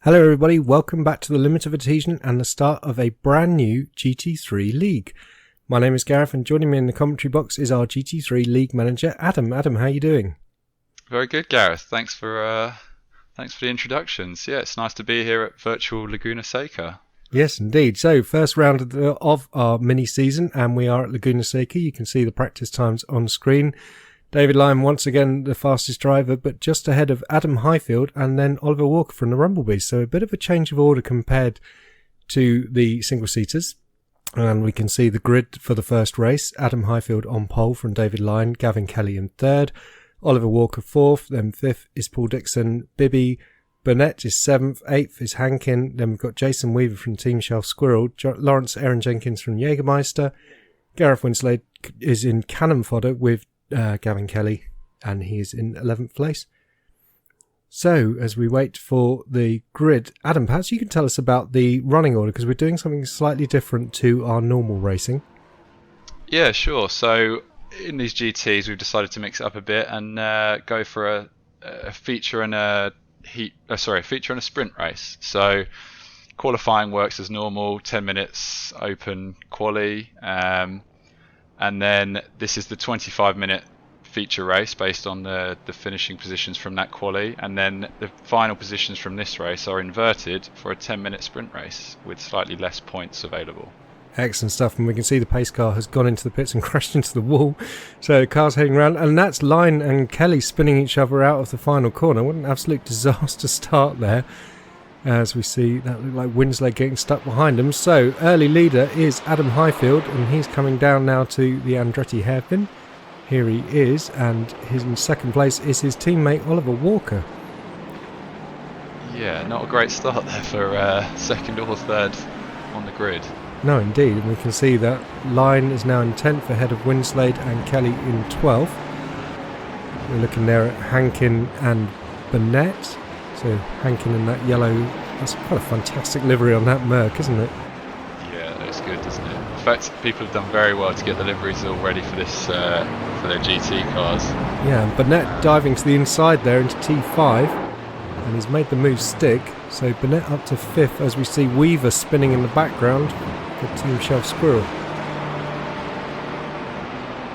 Hello everybody, welcome back to the Limit of Adhesion and the start of a brand new GT3 league. My name is Gareth and joining me in the commentary box is our GT3 league manager Adam. Adam, how are you doing? Very good, Gareth. Thanks for the introductions. Yeah, it's nice to be here at virtual Laguna Seca. Yes, indeed. So, first round of our mini-season and we are at Laguna Seca. You can see the practice times on screen. David Lyon, once again, the fastest driver, but just ahead of Adam Highfield and then Oliver Walker from the Rumblebees. So a bit of a change of order compared to the single-seaters. And we can see the grid for the first race. Adam Highfield on pole from David Lyon, Gavin Kelly in third, Oliver Walker fourth, then fifth is Paul Dixon, Bibby Burnett is seventh, eighth is Hankin, then we've got Jason Weaver from Team Shelf Squirrel, Lawrence Aaron Jenkins from Jägermeister, Gareth Winslade is in cannon fodder with Gavin Kelly, and he is in 11th place. So, as we wait for the grid, Adam, perhaps you can tell us about the running order, because we're doing something slightly different to our normal racing. Yeah, sure. So, in these GTs, we've decided to mix it up a bit and go for a feature and a feature and a sprint race. So, qualifying works as normal, 10 minutes open quali. And then this is the 25-minute feature race based on the finishing positions from that quali. And then the final positions from this race are inverted for a 10-minute sprint race with slightly less points available. Excellent stuff. And we can see the pace car has gone into the pits and crashed into the wall. So the car's heading around. And that's Lyon and Kelly spinning each other out of the final corner. What an absolute disaster start there. As we see, that looked like Winslade getting stuck behind him. So, early leader is Adam Highfield, and he's coming down now to the Andretti hairpin. Here he is, and in second place is his teammate Oliver Walker. Yeah, not a great start there for second or third on the grid. No, indeed, and we can see that Lyon is now in 10th ahead of Winslade and Kelly in 12th. We're looking there at Hankin and Burnett. So Hankin in that yellow, that's quite a fantastic livery on that Merc, isn't it? Yeah, that's good, isn't it? In fact, people have done very well to get the liveries all ready for this, for their GT cars. Yeah, and Burnett diving to the inside there into T5, and he's made the move stick. So Burnett up to 5th as we see Weaver spinning in the background for Team Shelf Squirrel.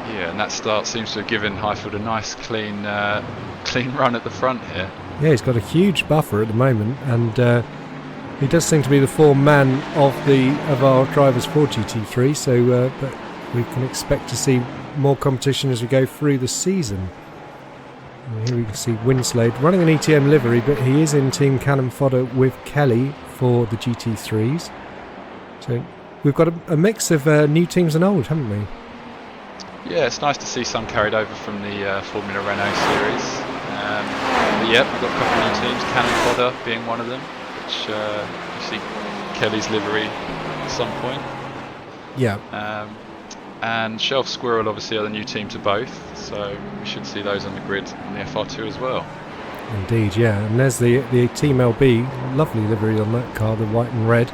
Yeah, and that start seems to have given Highfield a nice clean run at the front here. Yeah, he's got a huge buffer at the moment, and he does seem to be the form man of our drivers for GT3. So, but we can expect to see more competition as we go through the season. And here we can see Winslade running an ETM livery, but he is in Team Cannon fodder with Kelly for the GT3s. So we've got a mix of new teams and old, haven't we? Yeah, it's nice to see some carried over from the Formula Renault series. But yeah, we've got a couple of new teams, Cannon fodder being one of them, which you see Kelly's livery at some point. Yeah. And Shelf Squirrel obviously are the new team to both, so we should see those on the grid on the FR2 as well. Indeed, yeah. And there's the Team LB, lovely livery on that car, the white and red.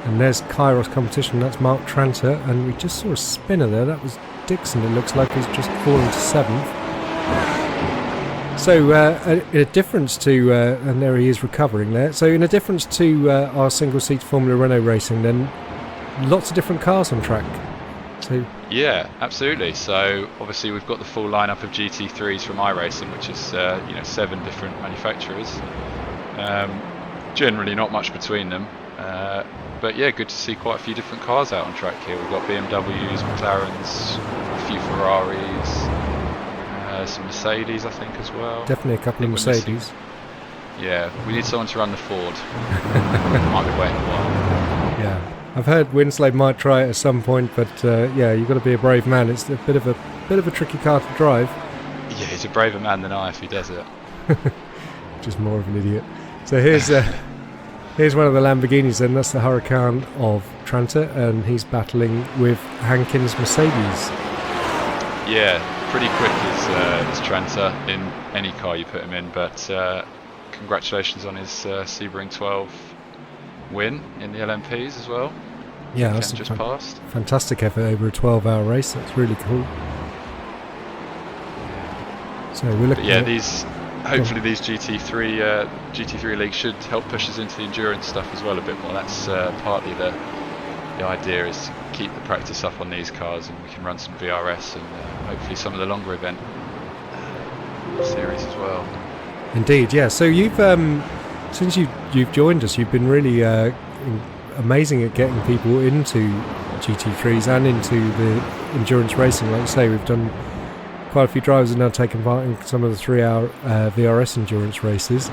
And there's Kairos competition, that's Mark Tranter, and we just saw a spinner there, that was Dixon, it looks like he's just fallen to 7th. So a difference to, and there he is recovering there, so in a difference to our single-seat Formula Renault racing then, lots of different cars on track. So yeah, absolutely. So obviously we've got the full lineup of GT3s from iRacing, which is 7 different manufacturers. Generally not much between them. But yeah, good to see quite a few different cars out on track here. We've got BMWs, McLarens, a few Ferraris, some Mercedes I think as well. Definitely a couple of Mercedes. Yeah, we need someone to run the Ford. Might be waiting a while. Yeah, I've heard Winslade might try it at some point, but yeah, you've got to be a brave man. It's a bit of a tricky car to drive. Yeah, he's a braver man than I if he does it. Just more of an idiot. So here's here's one of the Lamborghinis then, that's the Huracan of Tranter, and he's battling with Hankin's Mercedes. Yeah, pretty quick is Tranter in any car you put him in, but congratulations on his Sebring 12 win in the LMPs as well. Yeah, that's just passed. Fantastic effort over a 12-hour race, that's really cool. So we're looking these hopefully these GT3 leagues should help push us into the endurance stuff as well a bit more. That's partly the idea, is to keep the practice up on these cars, and we can run some VRS and hopefully some of the longer event series as well. Indeed, yeah. So you've since you've joined us, you've been really amazing at getting people into GT3s and into the endurance racing. Like you say, we've done quite a few drivers have now taken part in some of the 3-hour VRS endurance races.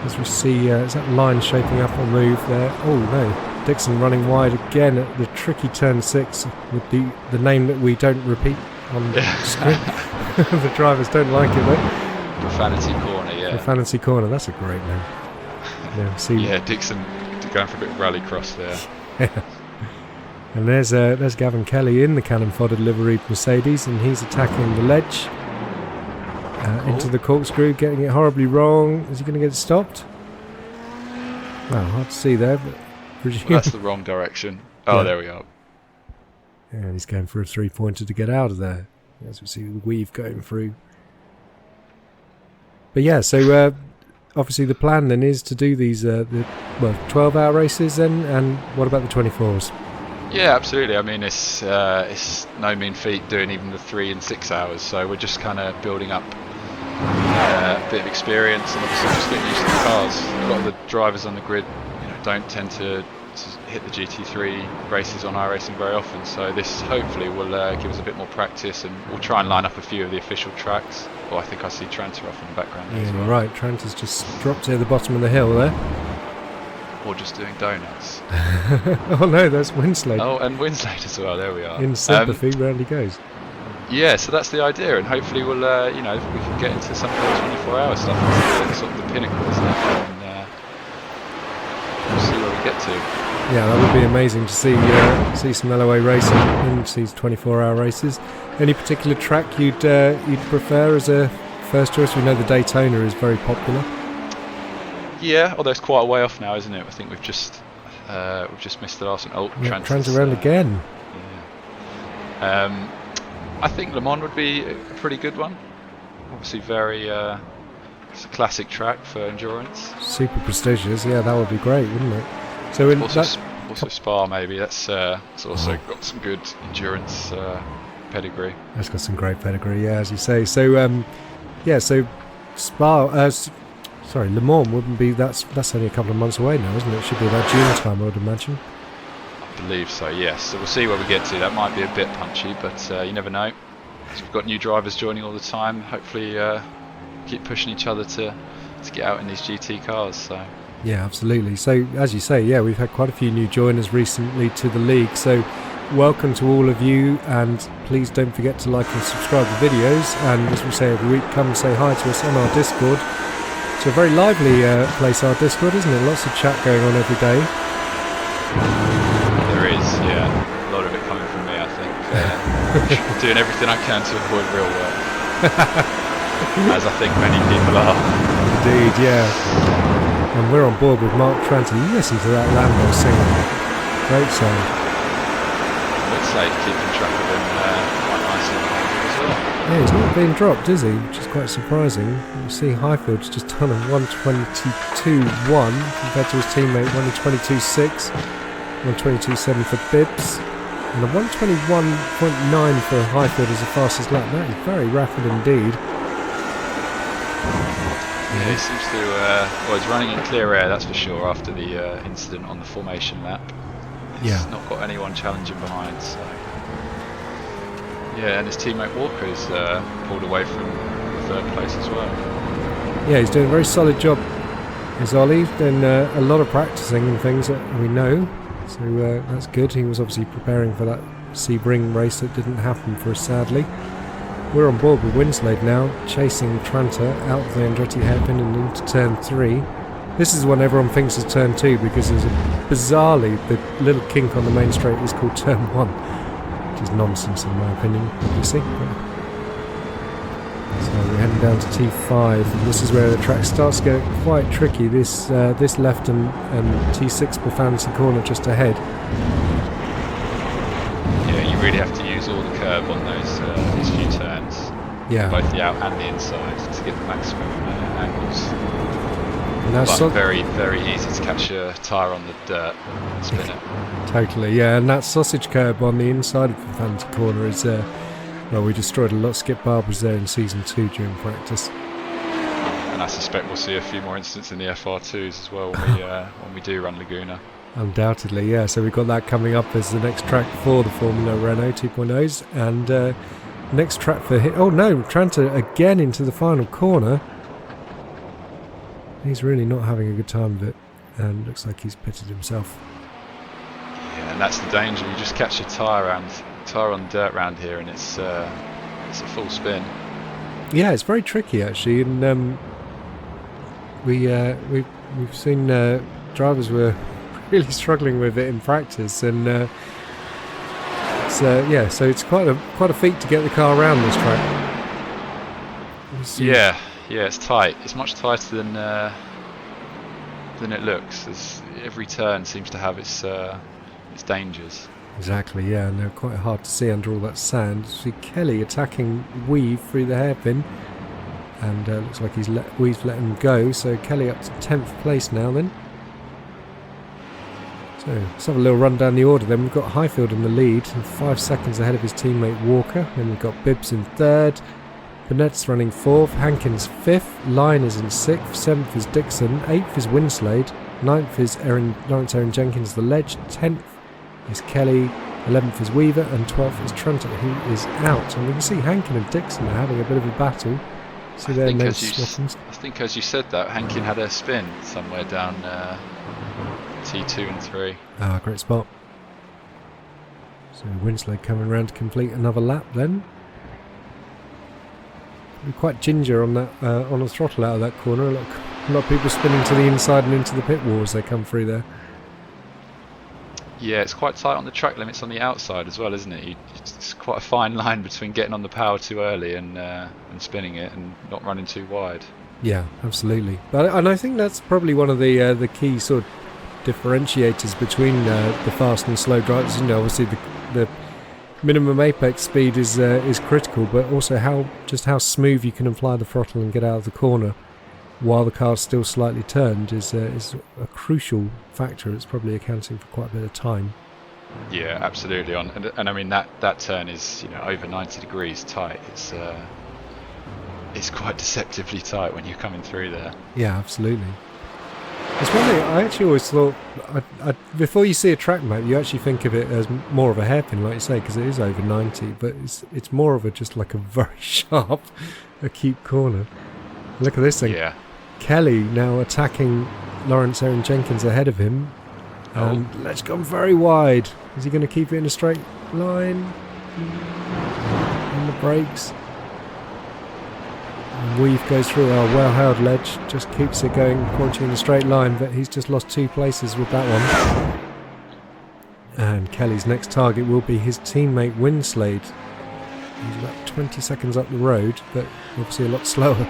As we see, is that line shaping up on move there? Oh no, Dixon running wide again at the tricky turn 6 with the name that we don't repeat on the screen. The drivers don't like it though. Profanity Corner, yeah. Profanity Corner, that's a great name. Yeah, see. Yeah, Dixon going for a bit of rallycross there. And there's Gavin Kelly in the cannon fodder liveried Mercedes, and he's attacking the ledge into the corkscrew, getting it horribly wrong. Is he going to get it stopped? Well, hard to see there, but that's the wrong direction. Oh, yeah. There we are. Yeah, he's going for a 3-pointer to get out of there, as we see the weave going through. But yeah, so obviously the plan then is to do these 12-hour races then, and what about the 24s? Yeah, absolutely. I mean, it's no mean feat doing even the 3 and 6 hours, so we're just kind of building up a bit of experience and obviously just getting used to the cars. A lot of the drivers on the grid, don't tend to hit the GT3 races on iRacing very often, so this hopefully will give us a bit more practice, and we'll try and line up a few of the official tracks. Oh, I think I see Tranter off in the background there as well. Right, Tranter's just dropped to the bottom of the hill there. Or just doing donuts. Oh no, that's Winslade. Oh, and Winslade as well, there we are. In sympathy, round he goes. Yeah, so that's the idea, and hopefully we'll, if we can get into some of the 24-hour stuff, that's sort of the pinnacle, isn't it? And we'll see where we get to. Yeah, that would be amazing to see some LOA racing in these 24-hour races. Any particular track you'd prefer as a first choice? We know the Daytona is very popular. Yeah, although it's quite a way off now, isn't it? I think we've just missed the last one. Oh, Trans around again. Yeah. I think Le Mans would be a pretty good one. Obviously, very it's a classic track for endurance. Super prestigious. Yeah, that would be great, wouldn't it? So in also Spa maybe. That's it's also got some good endurance pedigree. That's got some great pedigree. Yeah, as you say. So so Spa. Le Mans wouldn't be. That's only a couple of months away now, isn't it? It should be about June time, I would imagine. I believe so. Yes. So we'll see where we get to. That might be a bit punchy, but you never know. So we've got new drivers joining all the time. Hopefully, keep pushing each other to get out in these GT cars. So. Yeah, absolutely. So as you say, we've had quite a few new joiners recently to the league. So welcome to all of you, and please don't forget to like and subscribe to videos. And as we say every week, come and say hi to us on our Discord. It's a very lively place, our Discord, isn't it? Lots of chat going on every day. There is, yeah. A lot of it coming from me, I think. Doing everything I can to avoid real work. As I think many people are. Indeed, yeah. And we're on board with Mark Tranter. Listen to that Lambo singing. Great sound. Winslade keeping track of him quite nicely as well. Yeah, he's not being dropped, is he? Which is quite surprising. You see Highfield's just done a 1:22.1 compared to his teammate 1:22.6, 1:22.7 for Bibbs, and a 1:21.9 for Highfield as the fastest lap. That is very rapid indeed. Yeah, he seems to, he's running in clear air, that's for sure, after the incident on the formation lap. He's not got anyone challenging behind, so... Yeah, and his teammate Walker's pulled away from third place as well. Yeah, he's doing a very solid job. Is Ollie doing a lot of practicing and things that we know, so that's good. He was obviously preparing for that Sebring race that didn't happen for us, sadly. We're on board with Winslade now, chasing Tranter out of the Andretti hairpin and into turn 3. This is one everyone thinks is turn 2 because there's bizarrely the little kink on the main straight is called turn 1, which is nonsense in my opinion, obviously. So we're heading down to T5, and this is where the track starts to get quite tricky. This left and T6 Profanity Corner just ahead. Yeah, you really have to use all the curb on those few turns. Yeah. both the out and the inside to get the maximum angles. And that's But very, very easy to catch a tyre on the dirt and spin it. Totally, yeah. And that sausage curb on the inside of the Vanity Corner is, well, we destroyed a lot of skip barbers there in Season 2 during practice. And I suspect we'll see a few more incidents in the FR2s as well when we do run Laguna. Undoubtedly, yeah. So we've got that coming up as the next track for the Formula Renault 2.0s. And next track for him. Oh no, Tranter again into the final corner. He's really not having a good time of it. And looks like he's pitted himself. Yeah, and that's the danger. You just catch a tyre on dirt round here, and it's a full spin. Yeah, it's very tricky actually. And we've seen drivers were really struggling with it in practice, and so it's quite a feat to get the car around this track. Yeah, it's tight. It's much tighter than it looks. Every turn seems to have its dangers. Exactly, yeah, and they're quite hard to see under all that sand. See Kelly attacking Weave through the hairpin, and looks like Weave's let him go. So Kelly up to 10th place now then. So let's have a little run down the order then. We've got Highfield in the lead, and 5 seconds ahead of his teammate Walker. Then we've got Bibbs in 3rd, Burnett's running 4th, Hankins 5th, Lyon is in 6th, 7th is Dixon, 8th is Winslade, 9th is Lawrence Aaron Jenkins the Ledge, 10th is Kelly, 11th is Weaver, and 12th is Trunter, who is out. And we can see Hankin and Dixon are having a bit of a battle. See their names swappings. I think as you said that, Hankin had a spin somewhere down T2 and 3. Ah, great spot. So Winslade coming around to complete another lap then. We're quite ginger on that on the throttle out of that corner. A lot of people spinning to the inside and into the pit wall as they come through there. Yeah, it's quite tight on the track limits on the outside as well, isn't it? It's quite a fine line between getting on the power too early and spinning it and not running too wide. Yeah, absolutely. And I think that's probably one of the key sort of differentiators between the fast and slow drivers. You know, obviously the minimum apex speed is critical, but also how smooth you can apply the throttle and get out of the corner while the car's still slightly turned is a crucial factor. It's probably accounting for quite a bit of time. Yeah, absolutely. And I mean that turn is over 90 degrees tight. It's quite deceptively tight when you're coming through there. Yeah, absolutely. It's one thing I actually always thought. Before you see a track map, you actually think of it as more of a hairpin, like you say, because it is over 90. But it's more of just like a very sharp, acute corner. Look at this thing. Yeah. Kelly now attacking Lawrence Aaron Jenkins ahead of him. And Let's gone very wide. Is he going to keep it in a straight line? On the brakes. And Weave goes through our well-held ledge. Just keeps it going, pointing in a straight line. But he's just lost 2 places with that one. And Kelly's next target will be his teammate Winslade. He's about 20 seconds up the road, but obviously a lot slower.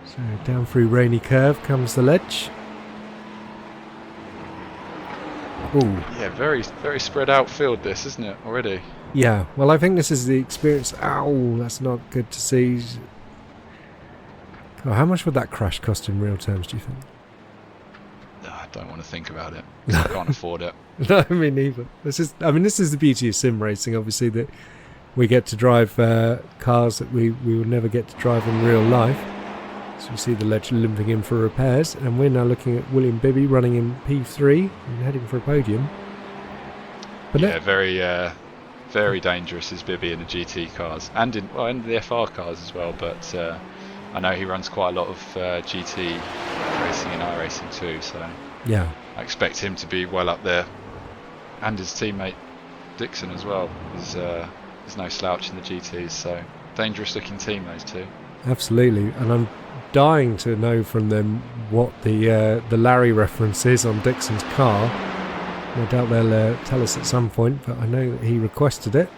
So down through Rainy Curve comes the ledge. Ooh. Yeah, very, very spread out field this, isn't it, already? Yeah, well I think this is the experience. Ow, that's not good to see. Oh, how much would that crash cost in real terms, do you think? No, I don't want to think about it. I can't afford it. No, me neither. This is the beauty of sim racing, obviously, that we get to drive cars that we would never get to drive in real life. So you see the ledge limping in for repairs, and we're now looking at William Bibby running in P3 and heading for a podium. But yeah, very dangerous is Bibby in the GT cars and in the FR cars as well. But I know he runs quite a lot of GT racing and iRacing too. So yeah, I expect him to be well up there, and his teammate Dixon as well. There's no slouch in the GTs, so dangerous looking team those two. Absolutely, and I'm dying to know from them what the Larry reference is on Dixon's car. No doubt they'll tell us at some point, but I know that he requested it.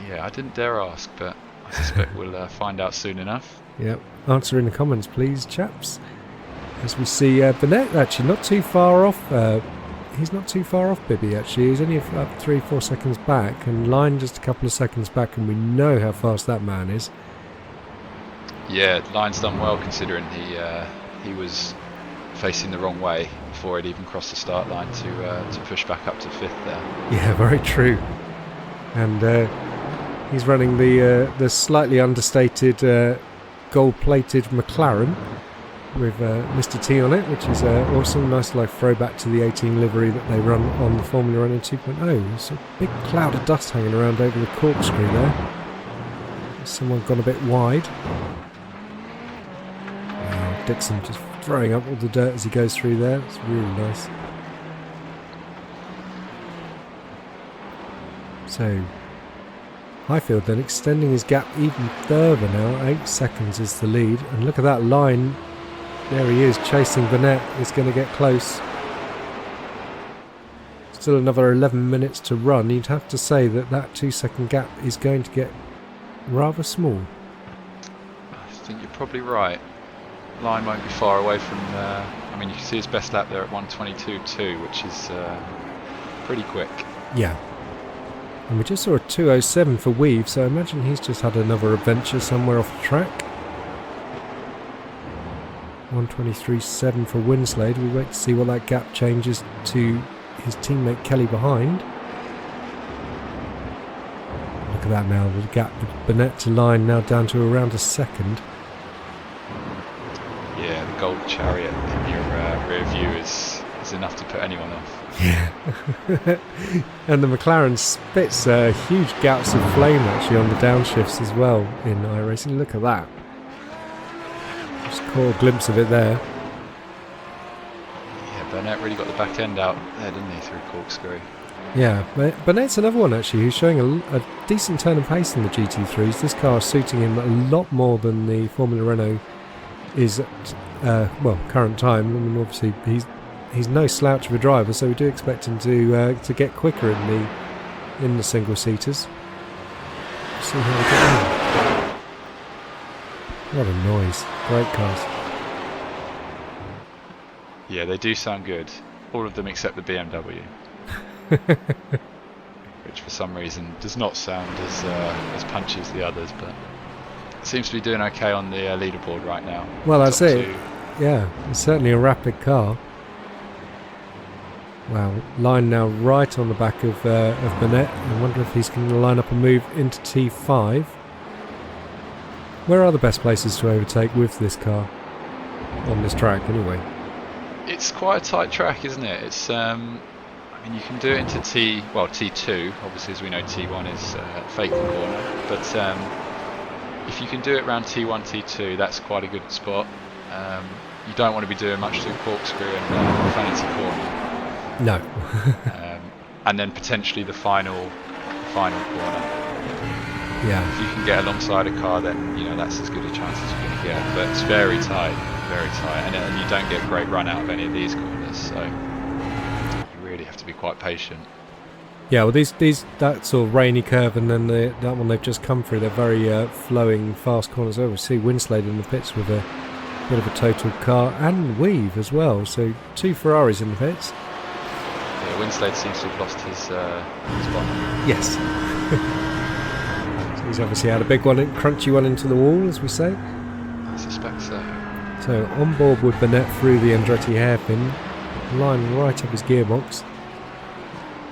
Yeah, I didn't dare ask, but I suspect we'll find out soon enough. Yep, answer in the comments please, chaps. As we see Burnett actually not too far off he's not too far off Bibby actually. He's only up 3-4 seconds back, and Line just a couple of seconds back, and we know how fast that man is. Yeah, Line's done well considering he was facing the wrong way before he'd even crossed the start line to push back up to 5th there. Yeah, very true. And he's running the slightly understated gold-plated McLaren with Mr. T on it, which is awesome. Nice like throwback to the 18 livery that they run on the Formula 1 in 2.0. There's a big cloud of dust hanging around over the corkscrew there. Someone gone a bit wide. Wow, Dixon just throwing up all the dirt as he goes through there. It's really nice. So Highfield then extending his gap even further now. 8 seconds is the lead, and look at that Line. There he is chasing Burnett. He's going to get close. Still another 11 minutes to run. You'd have to say that 2-second gap is going to get rather small. I think you're probably right. Line won't be far away from I mean, you can see his best lap there at 1:22.2, which is pretty quick. Yeah. And we just saw a 2:07 for Weave, so I imagine he's just had another adventure somewhere off the track. 1:23.7 for Winslade. We wait to see what that gap changes to his teammate Kelly behind. Look at that now, the gap with Burnett to Line now down to around a second. Yeah, the gold chariot in your rear view is enough to put anyone off. Yeah. And the McLaren spits huge gouts of flame actually on the downshifts as well in iRacing. Look at that. Just caught a glimpse of it there. Yeah, Burnett really got the back end out there, didn't he, through corkscrew. Yeah, Burnett's another one actually who's showing a decent turn and pace in the GT3s. This car is suiting him a lot more than the Formula Renault is at current time. I mean, obviously he's no slouch of a driver, so we do expect him to get quicker in the single seaters. See how we get on. What a noise! Great cars. Yeah, they do sound good. All of them except the BMW, which for some reason does not sound as punchy as the others, but seems to be doing okay on the leaderboard right now. Well, I'd say, yeah, it's certainly a rapid car. Wow, Line now right on the back of Burnett. I wonder if he's going to line up a move into T5. Where are the best places to overtake with this car on this track anyway? It's quite a tight track, isn't it? It's I mean, you can do it into T2. Obviously, as we know, T1 is faking corner, but if you can do it around T1, T2, that's quite a good spot. You don't want to be doing much through corkscrew and fancy corner. No. And then potentially the final corner. Yeah. If you can get alongside a car, then that's as good a chance as you're going to get. But it's very tight, and you don't get a great run out of any of these corners. So you really have to be quite patient. Yeah, well, that sort of rainy curve, and then that one they've just come through, they're very flowing, fast corners. Oh, we see Winslade in the pits with a bit of a total car, and Weave as well. So 2 Ferraris in the pits. Yeah, Winslade seems to have lost his spot. Yes. So he's obviously had a big one, crunchy one into the wall, as we say. I suspect so. So on board with Burnett through the Andretti hairpin, line right up his gearbox.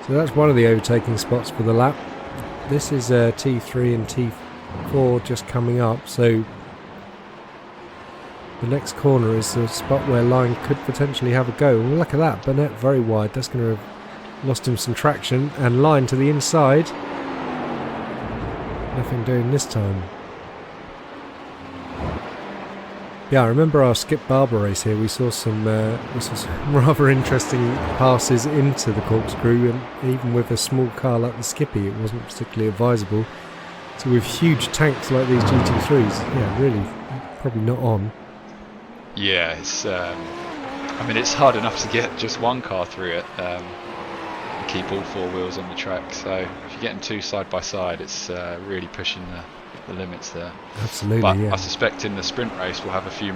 So that's one of the overtaking spots for the lap. This is T3 and T4 just coming up, so the next corner is the spot where Line could potentially have a go. Well, look at that, Burnett very wide. That's going to have lost him some traction, and Line to the inside. Nothing doing this time. Yeah, I remember our Skip Barber race here. We saw some rather interesting passes into the corkscrew, and even with a small car like the Skippy, it wasn't particularly advisable. So with huge tanks like these GT3s, yeah, really, probably not on. Yeah, it's. I mean, it's hard enough to get just one car through it. Keep all 4 wheels on the track. So if you're getting 2 side by side, it's really pushing the limits there. Absolutely, but yeah. I suspect in the sprint race we'll have a few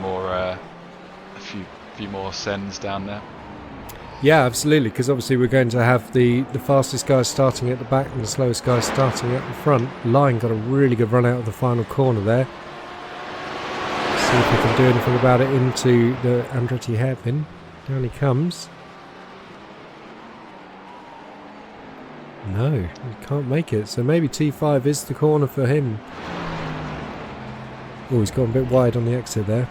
more sends down there. Yeah, absolutely, because obviously we're going to have the fastest guys starting at the back and the slowest guys starting at the front. Line got a really good run out of the final corner there. See if we can do anything about it into the Andretti hairpin. Down he comes. No, he can't make it, so maybe T5 is the corner for him. Oh, he's gone a bit wide on the exit there.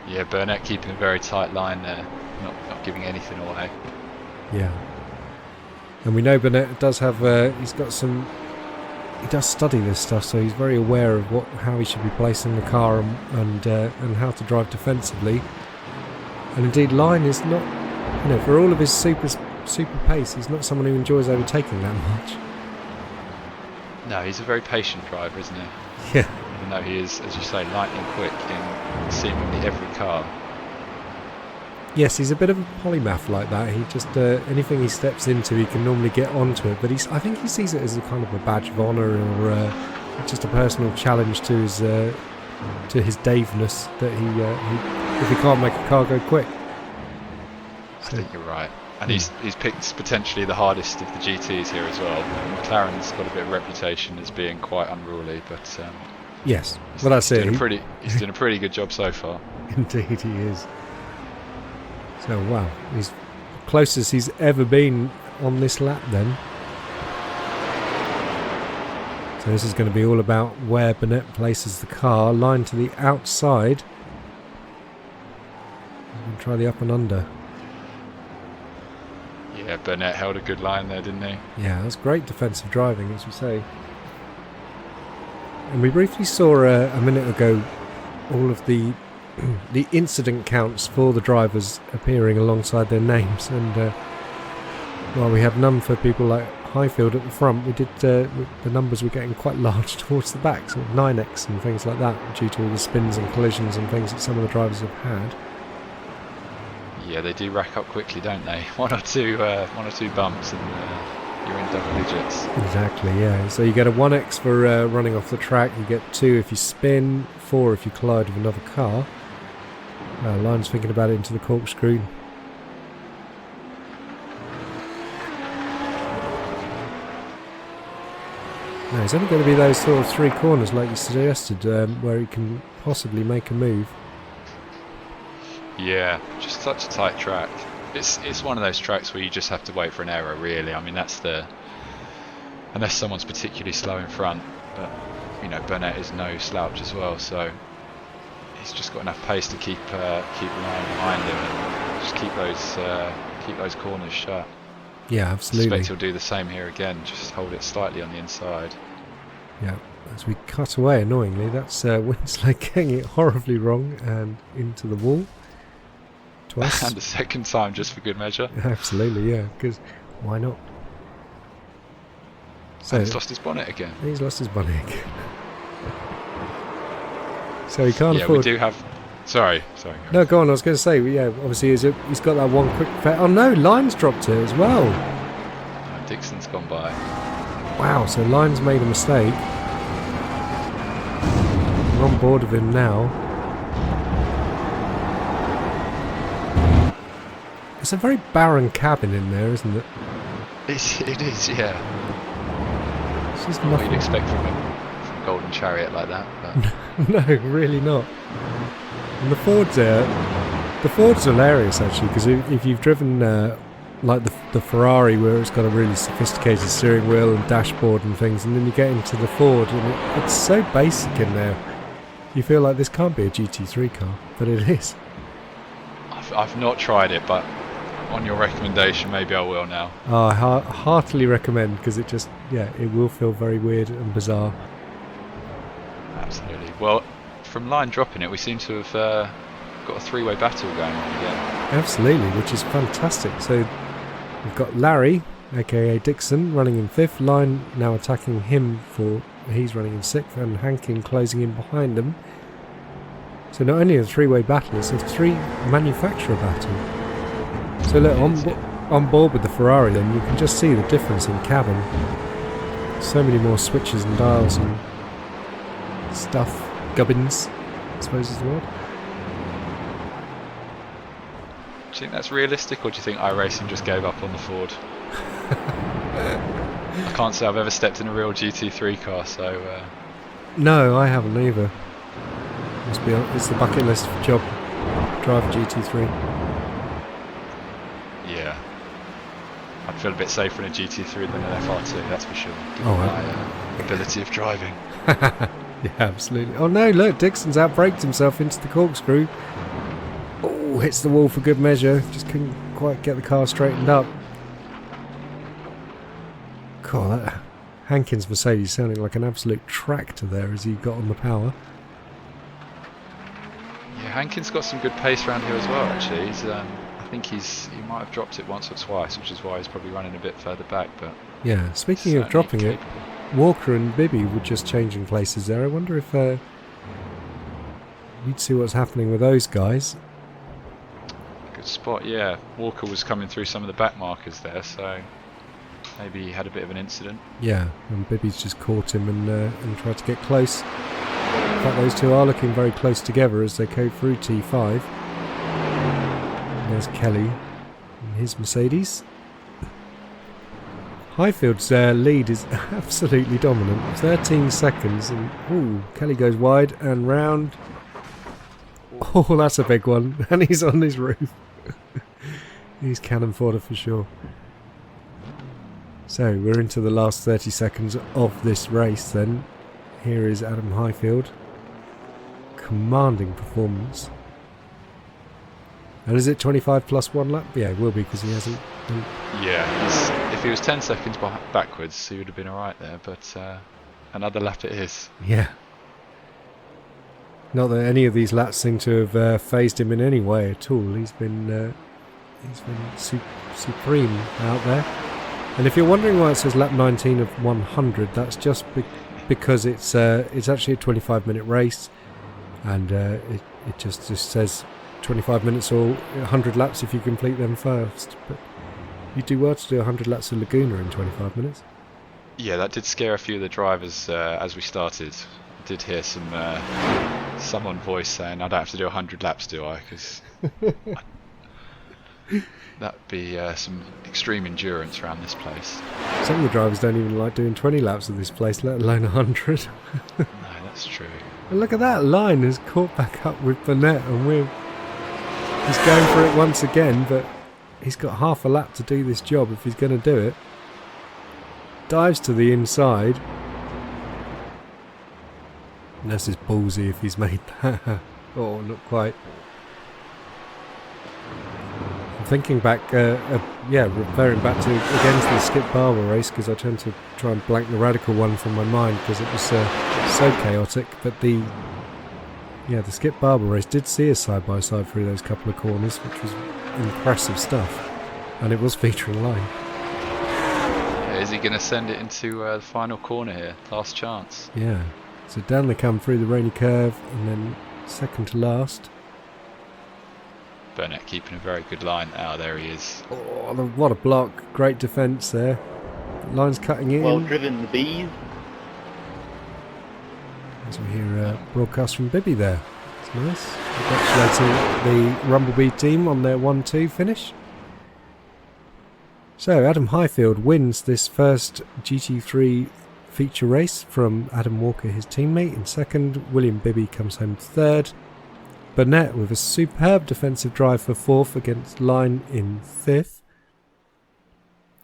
Yeah, Burnett keeping a very tight line there, not giving anything away. Yeah. And we know Burnett does have, he's got some, he does study this stuff, so he's very aware of how he should be placing the car and how to drive defensively. And indeed, Line is not, for all of his super pace, he's not someone who enjoys overtaking that much. No, he's a very patient driver, isn't he? Yeah. Even though he is, as you say, lightning quick in seemingly every car. Yes, he's a bit of a polymath like that. He just anything he steps into, he can normally get onto it. But I think he sees it as a kind of a badge of honour or just a personal challenge to his Daveness that he if he can't make a car go quick. I think you're right. And he's picked potentially the hardest of the GTs here as well. McLaren's got a bit of reputation as being quite unruly, but yes, well that's it. He's doing a pretty good job so far. Indeed, he is. So wow, he's closest he's ever been on this lap then. So this is going to be all about where Burnett places the car. Line to the outside. And try the up and under. Yeah, Burnett held a good line there, didn't he? Yeah, that's great defensive driving, as we say. And we briefly saw a minute ago all of the incident counts for the drivers appearing alongside their names, and while we have none for people like Highfield at the front, we did the numbers were getting quite large towards the back, sort of 9x and things like that, due to all the spins and collisions and things that some of the drivers have had. Yeah, they do rack up quickly, don't they? One or two bumps and you're in double digits. Exactly, yeah. So you get a 1x for running off the track, you get 2 if you spin, 4 if you collide with another car. Line's thinking about it into the corkscrew. No, it's only going to be those sort of 3 corners like you suggested, where he can possibly make a move. Yeah, just such a tight track. It's one of those tracks where you just have to wait for an error, really. I mean, unless someone's particularly slow in front, but Burnett is no slouch as well, so he's just got enough pace to keep Line behind him and just keep those corners shut. Yeah, absolutely. I expect he'll do the same here again, just hold it slightly on the inside. Yeah, as we cut away, annoyingly, that's Winslade getting it horribly wrong and into the wall. Twice. And the second time, just for good measure. Absolutely, yeah, because why not? So and he's lost his bonnet again. He's lost his bonnet again. So he can't afford... Yeah, we do have... Sorry. No, go on, I was going to say, yeah, obviously he's got that one quick... Oh no, Line's dropped it as well. Dixon's gone by. Wow, so Line's made a mistake. We're on board with him now. It's a very barren cabin in there, isn't it? It is, yeah. It's just what you'd expect from a golden chariot like that. But. No, really not. And the Ford's hilarious actually, because if you've driven like the Ferrari, where it's got a really sophisticated steering wheel and dashboard and things, and then you get into the Ford and it's so basic in there, you feel like this can't be a GT3 car, but it is. I've not tried it, but on your recommendation, maybe I will now. I heartily recommend, because it just, it will feel very weird and bizarre. Absolutely. Well, from Line dropping it, we seem to have got a 3-way battle going on again. Absolutely, which is fantastic. So we've got Larry, aka Dixon, running in 5th. Line now attacking him he's running in 6th, and Hankin closing in behind them. So not only a 3-way battle, it's a 3 manufacturer battle. So look, on board with the Ferrari then, you can just see the difference in cabin. So many more switches and dials and stuff. Gubbins, I suppose is the word. you think that's realistic, or do you think iRacing just gave up on the Ford? I can't say I've ever stepped in a real GT3 car, so... No, I haven't either. Must be. It's the bucket list job. Drive a GT3. Yeah. I'd feel a bit safer in a GT3 than an FR2, that's for sure. Given Oh, my ability of driving. Yeah, absolutely. Oh no, look, Dixon's outbraked himself into the corkscrew. Oh, hits the wall for good measure. Just couldn't quite get the car straightened up. God, that Hankins Mercedes sounding like an absolute tractor there as he got on the power. Yeah, Hankins got some good pace around here as well, actually. He's, I think he might have dropped it once or twice, which is why he's probably running a bit further back. But yeah, speaking of dropping it, Walker and Bibby were just changing places there. I wonder if we'd see what's happening with those guys. Good spot, yeah. Walker was coming through some of the back markers there, so maybe he had a bit of an incident. Yeah, and Bibby's just caught him and tried to get close. In fact, those two are looking very close together as they go through T5. And there's Kelly and his Mercedes. Highfield's lead is absolutely dominant. 13 seconds, and ooh, Kelly goes wide and round. Oh, that's a big one, and he's on his roof. He's cannon fodder for sure. So we're into the last 30 seconds of this race then. Here is Adam Highfield. Commanding performance. And is it 25 plus 1 lap? Yeah, it will be because he hasn't... Yeah, if he was 10 seconds backwards, he would have been alright there, but another lap it is. Yeah. Not that any of these laps seem to have phased him in any way at all. He's been supreme out there. And if you're wondering why it says lap 19 of 100, that's just because it's actually a 25-minute race, and it just says 25 minutes or 100 laps if you complete them first. But you do well to do 100 laps of Laguna in 25 minutes. Yeah, that did scare a few of the drivers as we started. I did hear someone voice saying, "I don't have to do 100 laps, do I?" Because that'd be some extreme endurance around this place. Some of the drivers don't even like doing 20 laps of this place, let alone 100. No, that's true. And look at that, Line has caught back up with Burnett, and he's going for it once again, but he's got half a lap to do this job if he's going to do it. Dives to the inside. And this is ballsy if he's made that. Oh, not quite. I'm thinking back, referring back to against the Skip Barber race, because I tend to try and blank the Radical one from my mind because it was so chaotic. But the Skip Barber race did see us side by side through those couple of corners, which was impressive stuff, and it was featuring Line. Is he going to send it into the final corner here? Last chance. Yeah. So down they come through the rainy curve, and then second to last. Burnett keeping a very good line. Oh, there he is. Oh, what a block. Great defence there. Line's cutting in. Well driven, the bees. As we hear broadcast from Bibby there. It's nice. Congratulating the Rumblebee team on their 1-2 finish. So Adam Highfield wins this first GT3 feature race from Adam Walker, his teammate, in second. William Bibby comes home third. Burnett with a superb defensive drive for fourth against Line in fifth.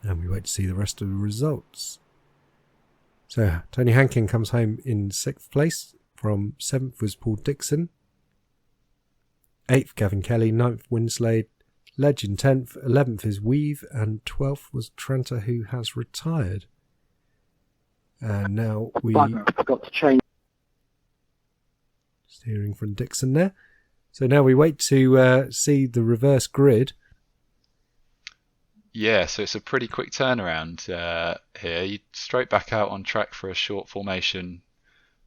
And we wait to see the rest of the results. So Tony Hankin comes home in sixth place. From seventh was Paul Dixon. Eighth, Gavin Kelly. Ninth, Winslade. Ledge in 10th. 11th is Weave. And 12th was Trenta, who has retired. And now we... forgot to change. Steering from Dixon there. So now we wait to see the reverse grid. Yeah, so it's a pretty quick turnaround here. You straight back out on track for a short formation.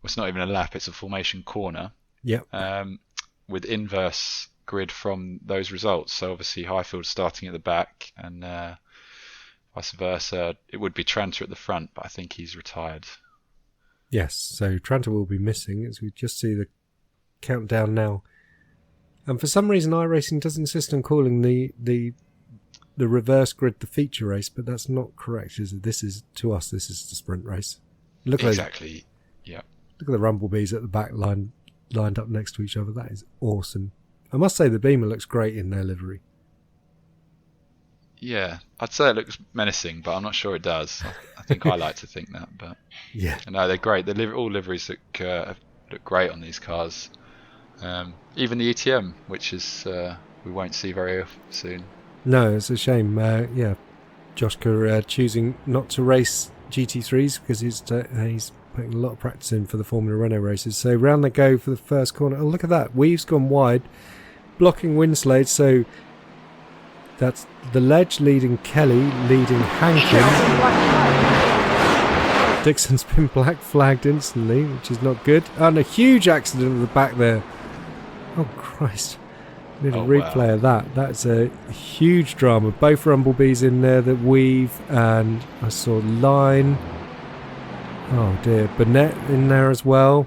Well, it's not even a lap, it's a formation corner. Yep. With inverse grid from those results. So obviously Highfield starting at the back, and vice versa. It would be Trenta at the front, but I think he's retired. Yes, so Trenta will be missing as we just see the countdown now And for some reason, iRacing does insist on calling the reverse grid the feature race, but that's not correct, is it? This is, to us, this is the sprint race. Look Exactly. Yeah. Look at the Rumblebees at the back lined up next to each other. That is awesome. I must say the Beamer looks great in their livery. Yeah, I'd say it looks menacing, but I'm not sure it does. I think I like to think that, but Yeah. no, they're great. All liveries look great on these cars. Even the ETM, which is we won't see very soon. No, it's a shame. Yeah, Joshka choosing not to race GT3s because he's putting a lot of practice in for the Formula Renault races. So round they go for the first corner. Oh, look at that. Weave's gone wide, blocking Winslade. So that's the Ledge leading Kelly, leading Hankin. Dixon's been black flagged instantly, which is not good. And a huge accident at the back there. Oh, Christ. Need a replay of that. That's a huge drama. Both Rumblebees in there that weave, and I saw Line. Oh dear. Burnett in there as well.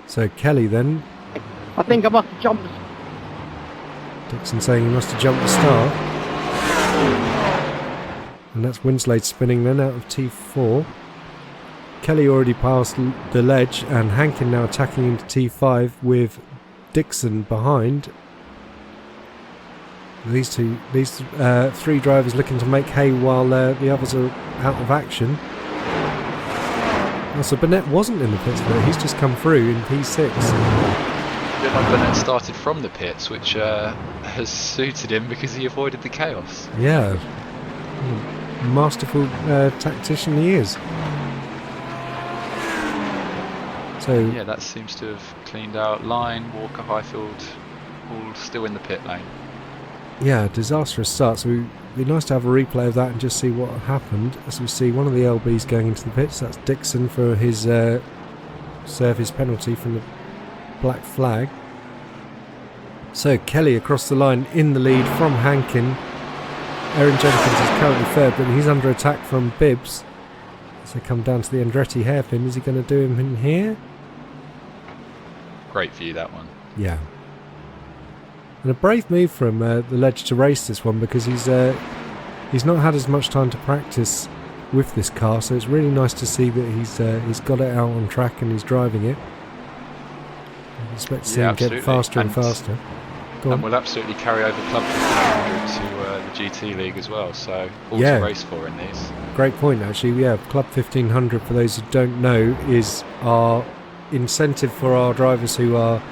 So Kelly then. I think I must have jumped. Dixon saying he must have jumped the start. And that's Winslade spinning then out of T4. Kelly already passed the Ledge, and Hankin now attacking into T5 with Dixon behind. These three drivers looking to make hay while the others are out of action. Oh, so Burnett wasn't in the pits, but he's just come through in P6. Burnett started from the pits, which has suited him because he avoided the chaos. Yeah, masterful tactician he is. So yeah, that seems to have cleaned out. Line, Walker, Highfield, all still in the pit lane. Yeah, disastrous start. So it'd be nice to have a replay of that and just see what happened. As we see one of the LBs going into the pits. That's Dixon for his service penalty from the black flag. So Kelly across the line in the lead from Hankin. Aaron Jenkins is currently third, but he's under attack from Bibbs. As they come down to the Andretti hairpin, is he going to do him in here? Great view, that one. Yeah. And a brave move from the Ledge to race this one, because he's not had as much time to practice with this car, so it's really nice to see that he's got it out on track and he's driving it. I expect to see him get faster and faster. And we'll absolutely carry over Club 1500 to the GT League as well, so all to race for in these. Great point, actually. Yeah, Club 1500, for those who don't know, is our incentive for our drivers who are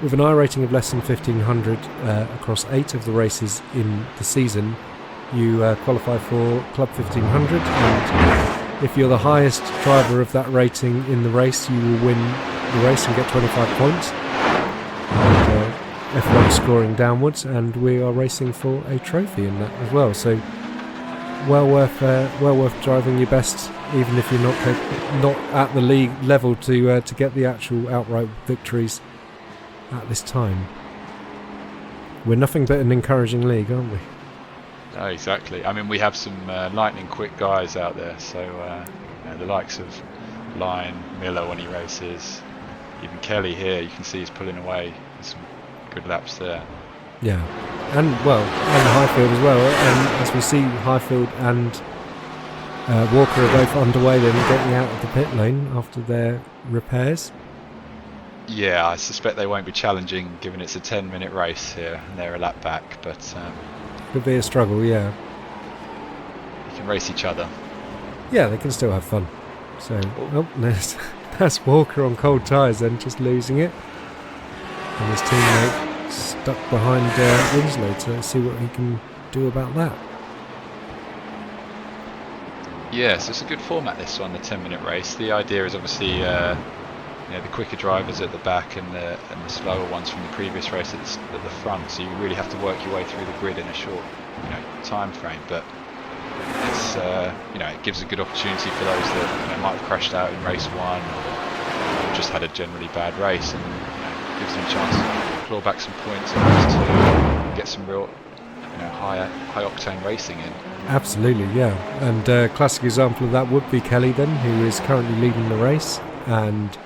with an I rating of less than 1500 across 8 of the races in the season. You qualify for Club 1500, and if you're the highest driver of that rating in the race, you will win the race and get 25 points. And, F1 scoring downwards, and we are racing for a trophy in that as well. So well worth driving your best, even if you're not at the league level, to get the actual outright victories at this time. We're nothing but an encouraging league, aren't we? Oh, exactly. I mean, we have some lightning quick guys out there, so the likes of Line, Miller when he races, even Kelly here, you can see he's pulling away. There's some good laps there. Yeah, and Highfield as well. And as we see, Highfield and Walker are both underway then, getting out of the pit lane after their repairs. Yeah, I suspect they won't be challenging, given it's a 10-minute race here and they're a lap back, but could be a struggle. Yeah, you can race each other. Yeah, they can still have fun. So that's Walker on cold tyres then, just losing it, and his teammate stuck behind Winslade, so let's see what he can do about that. Yeah, so it's a good format, this one, the 10-minute race. The idea is obviously the quicker drivers at the back and the slower ones from the previous race at the front, so you really have to work your way through the grid in a short time frame, but it's it gives a good opportunity for those that might have crashed out in race one or just had a generally bad race, and gives them a chance to claw back some points in race two and get some real high octane racing in. Absolutely, yeah. And a classic example of that would be Kelly then, who is currently leading the race, and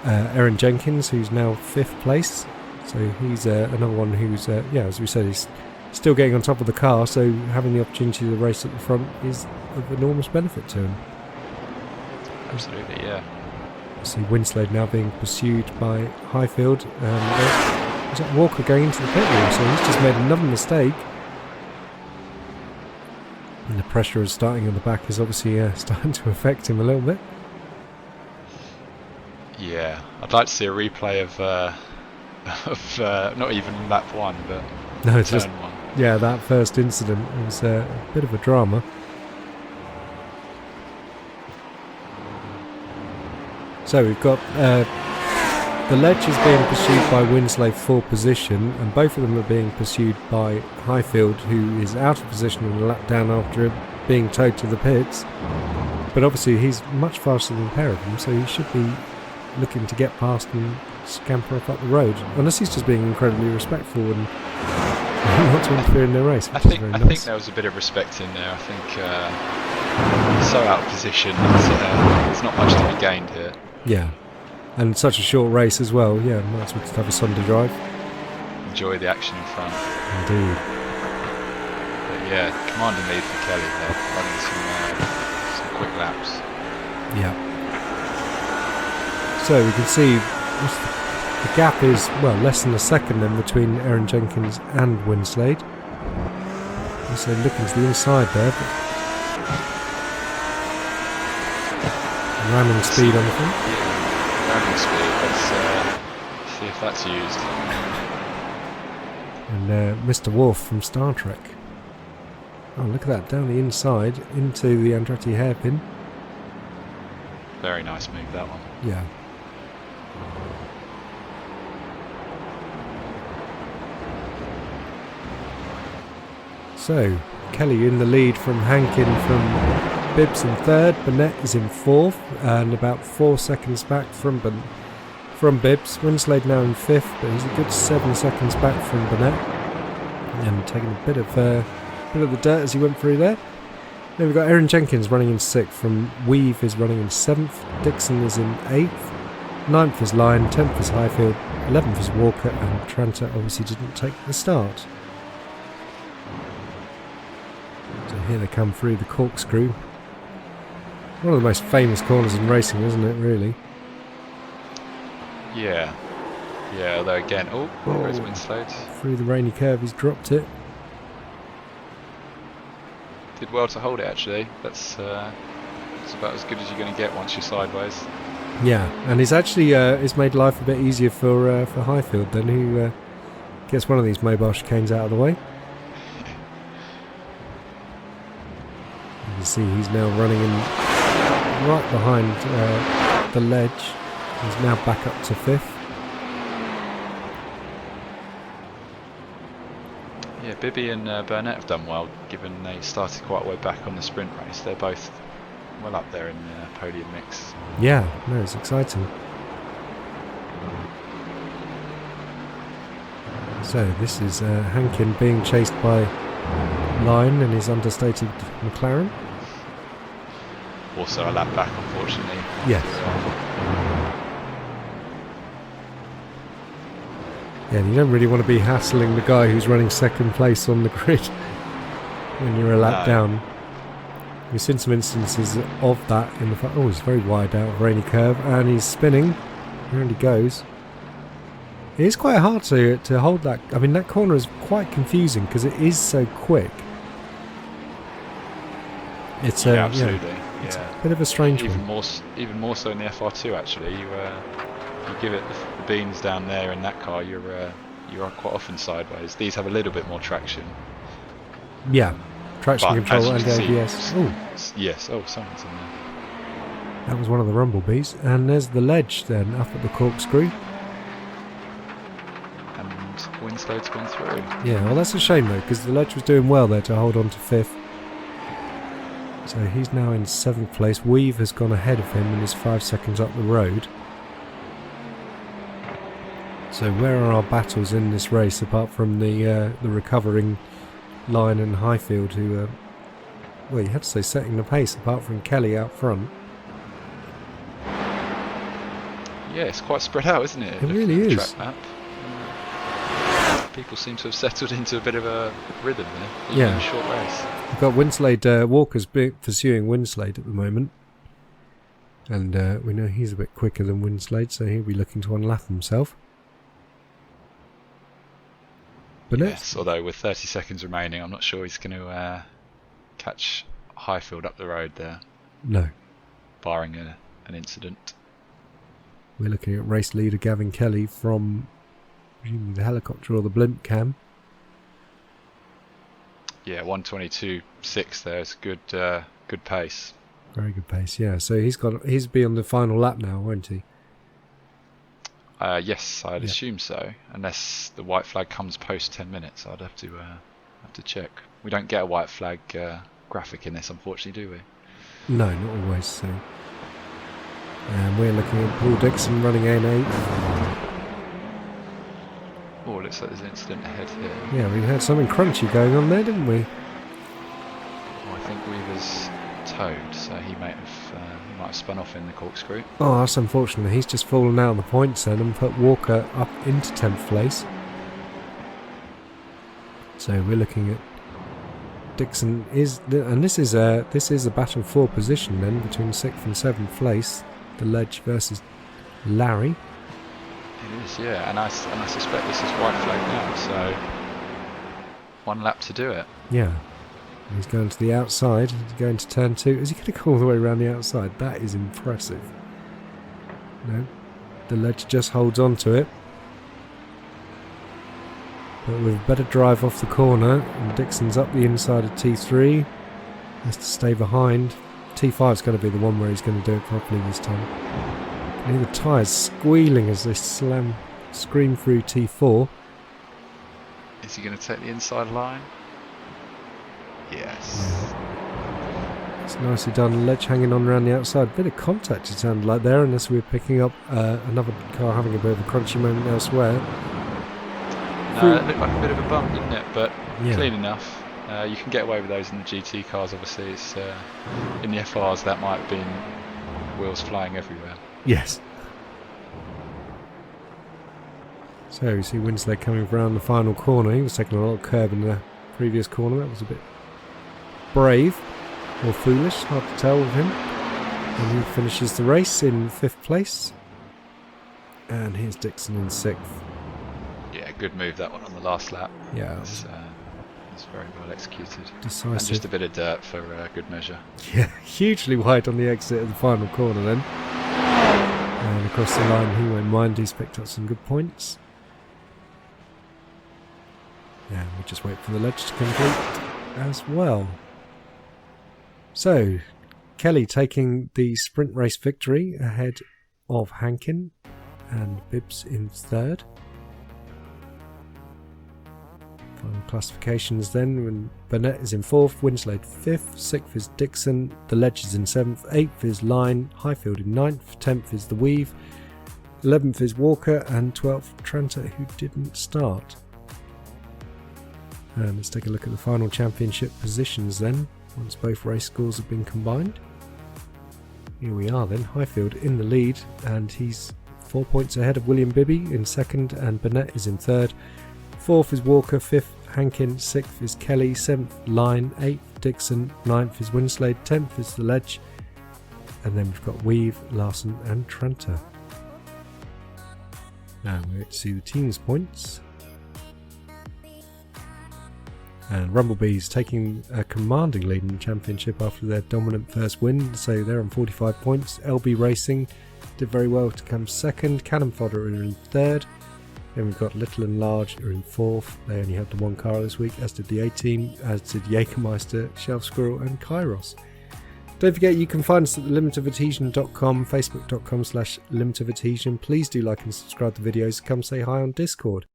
Aaron Jenkins, who's now 5th place. So he's another one who's, as we said, he's still getting on top of the car, so having the opportunity to race at the front is of enormous benefit to him. Absolutely, yeah. See Winslade now being pursued by Highfield. Is that Walker going into the pit wall? So he's just made another mistake. And the pressure is starting on the back is obviously starting to affect him a little bit. Yeah, I'd like to see a replay of not even lap 1, but No, it's turn just 1. yeah, that first incident was a bit of a drama. So we've got the Ledge is being pursued by Winslade for position, and both of them are being pursued by Highfield, who is out of position in the lap down after being towed to the pits. But obviously he's much faster than the pair of them, so he should be looking to get past and scamper off up the road, unless he's just being incredibly respectful and not to interfere in their race, which is very nice. I think there was a bit of respect in there. I think he's so out of position, there's not much to be gained here. Yeah, and such a short race as well. Yeah, might as well just have a Sunday drive. Enjoy the action in front. Indeed. But yeah, commanding lead for Kelly there, running some quick laps. Yeah. So we can see the gap is, well, less than a second then between Aaron Jenkins and Winslade. So looking to the inside there, but ramming speed on the front. Yeah, ramming speed. Let's see if that's used. And Mr. Worf from Star Trek. Oh, look at that, down the inside into the Andretti hairpin. Very nice move, that one. Yeah. So, Kelly in the lead from Hankin from Bibbs in third. Burnett is in fourth and about 4 seconds back from Bibbs. Winslade now in fifth, but he's a good 7 seconds back from Burnett. And taking a bit of the dirt as he went through there. Then we've got Aaron Jenkins running in sixth. From Weave is running in seventh. Dixon is in eighth. Ninth is Lyon. 10th is Highfield. 11th is Walker. And Tranter obviously didn't take the start. So here they come through the corkscrew. One of the most famous corners in racing, isn't it, really? Yeah. Yeah, although again, there goes Winslade. Through the rainy curve, he's dropped it. Did well to hold it, actually. That's it's about as good as you're going to get once you're sideways. Yeah, and it's actually it's made life a bit easier for Highfield then, who gets one of these mobile chicanes out of the way. You can see he's now running in right behind the ledge. He's now back up to fifth. Yeah, Bibby and Burnett have done well, given they started quite a way back on the sprint race. They're both well up there in the podium mix. Yeah, no, it's exciting. So this is Hankin being chased by Lyon and his understated McLaren. Also a lap back, unfortunately. Yes. Yeah, you don't really want to be hassling the guy who's running second place on the grid when you're a lap down. We've seen some instances of that in the front. Oh, he's very wide out of rainy curve and he's spinning. There he goes. It is quite hard to hold that. I mean, that corner is quite confusing because it is so quick. It's absolutely. It's a bit of a strange even one. Even more so in the FR2 actually. You give it the beans down there in that car, you are quite often sideways. These have a little bit more traction. Yeah, traction But control and as you can ABS. see, Oh, yes. Oh, someone's in there. that was one of the Rumblebees. And there's the ledge then up at the corkscrew. And Winslade's gone through. Yeah, well that's a shame though, because the ledge was doing well there to hold on to fifth. So he's now in seventh place. Weave has gone ahead of him and is 5 seconds up the road. So where are our battles in this race apart from the recovering Lyon and Highfield, who well, you have to say setting the pace apart from Kelly out front. Yeah, it's quite spread out, isn't it? It really is. Track map. people seem to have settled into a bit of a rhythm there. Even Yeah. in a short race. We've got Winslade, Walker's pursuing Winslade at the moment. And we know he's a bit quicker than Winslade, so he'll be looking to unlap himself. But Yes, although with 30 seconds remaining, I'm not sure he's going to catch Highfield up the road there, no. barring an incident. We're looking at race leader Gavin Kelly from presumably the helicopter or the blimp cam. Yeah, 1:22.6 there. It's good pace. Very good pace, yeah. So he's be on the final lap now, won't he? Yes, I'd assume so. Unless the white flag comes post 10 minutes, I'd have to check. We don't get a white flag graphic in this, unfortunately, do we? No, not always. So, and we're looking at Paul Dixon running N8. Oh, looks like there's an incident ahead here. Yeah, we had something crunchy going on there, didn't we? Oh, I think Weaver's towed, so he might have spun off in the corkscrew. Oh, that's unfortunate. He's just fallen out on the points then and put Walker up into 10th place. So we're looking at Dixon and this is a battle for position then between 6th and 7th place. The Ledge versus Larry. It is, yeah, and I suspect this is white flag now, so one lap to do it. Yeah. He's going to the outside. He's going to turn 2. Is he going to go all the way around the outside? That is impressive. No. The Ledge just holds on to it. But with a better drive off the corner, and Dixon's up the inside of T3. Has to stay behind. T5's going to be the one where he's going to do it properly this time. And the tyres squealing as they scream through T4. Is he going to take the inside line? Yes. Yeah. It's nicely done. Ledge hanging on around the outside. Bit of contact it sounded like there, unless we were picking up another car having a bit of a crunchy moment elsewhere. No, it looked like a bit of a bump, didn't it? But Yeah. clean enough. You can get away with those in the GT cars, obviously. It's in the FRs that might have been wheels flying everywhere. Yes. So you see Winslade coming around the final corner. He was taking a lot of curb in the previous corner. That was a bit brave or foolish, hard to tell with him. And he finishes the race in 5th place. And here's Dixon in 6th. Yeah, good move that one on the last lap. Yeah, It's very well executed. decisive. And just a bit of dirt for good measure. Yeah, hugely wide on the exit of the final corner then. And across the line, he won't mind. He's picked up some good points. Yeah, we'll just wait for the Ledge to complete as well. So, Kelly taking the sprint race victory ahead of Hankin and Bibbs in 3rd. Final classifications then, when Burnett is in 4th, Winslade 5th, 6th is Dixon, the Ledge is in 7th, 8th is Line, Highfield in 9th, 10th is the Weave, 11th is Walker, and 12th Trenter, who didn't start. And let's take a look at the final championship positions then, once both race scores have been combined. Here we are then, Highfield in the lead, and he's 4 points ahead of William Bibby in 2nd, and Burnett is in 3rd. 4th is Walker, 5th Hankin, 6th is Kelly, 7th Line, 8th Dixon, 9th is Winslade, 10th is the Ledge, and then we've got Weave, Larson and Trenter. Now we're to see the team's points. And Rumblebees taking a commanding lead in the championship after their dominant first win, so they're on 45 points. LB Racing did very well to come 2nd, Cannon Fodder are in 3rd. Then we've got Little and Large are in 4th. They only had the one car this week, as did the A-Team, as did Jägermeister, Shelf Squirrel and Kairos. Don't forget you can find us at limitofadhesion.com, facebook.com/limitofadhesion. Please do like and subscribe to videos. Come say hi on Discord.